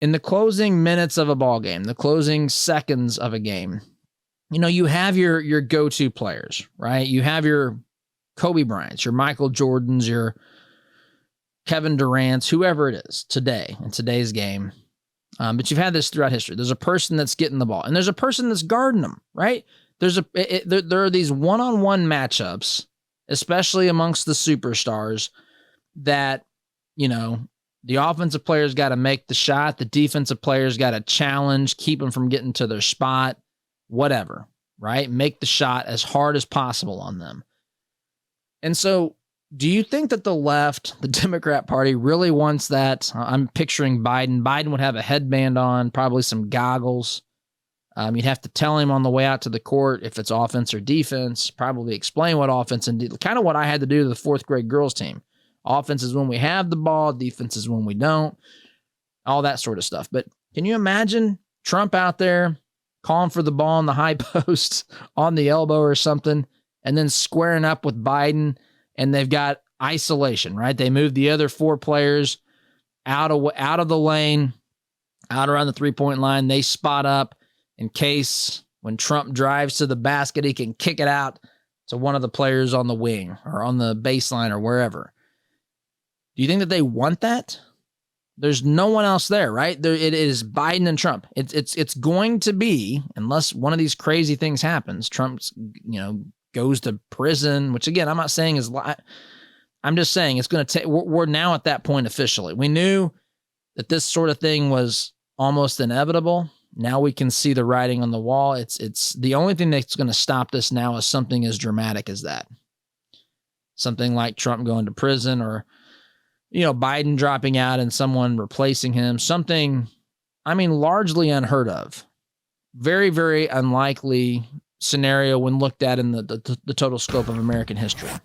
in the closing minutes of a ball game, the closing seconds of a game, you have your go-to players, right? You have your Kobe Bryants, your Michael Jordans, your Kevin Durant's, whoever it is today in today's game. But you've had this throughout history. There's a person that's getting the ball, and there's a person that's guarding them, right? There are these one-on-one matchups, especially amongst the superstars, that, the offensive players got to make the shot. The defensive players got to challenge, keep them from getting to their spot, whatever, right? Make the shot as hard as possible on them. And so do you think that the left, the Democrat Party, really wants that? I'm picturing Biden. Biden would have a headband on, probably some goggles. You'd have to tell him on the way out to the court if it's offense or defense, probably explain what offense and kind of what I had to do to the fourth grade girls team. Offense is when we have the ball, defense is when we don't, all that sort of stuff. But can you imagine Trump out there calling for the ball on the high post on the elbow or something, and then squaring up with Biden, and they've got isolation, right? They move the other four players out of the lane, out around the three-point line. They spot up in case when Trump drives to the basket, he can kick it out to one of the players on the wing or on the baseline or wherever. Do you think that they want that? There's no one else there, right? It is Biden and Trump. It's going to be, unless one of these crazy things happens, Trump's, goes to prison, which again, I'm not saying is, I'm just saying it's going to take, we're now at that point officially. We knew that this sort of thing was almost inevitable. Now we can see the writing on the wall. It's the only thing that's going to stop this now is something as dramatic as that. Something like Trump going to prison, or Biden dropping out and someone replacing him. Something, largely unheard of. Very, very unlikely scenario when looked at in the total scope of American history.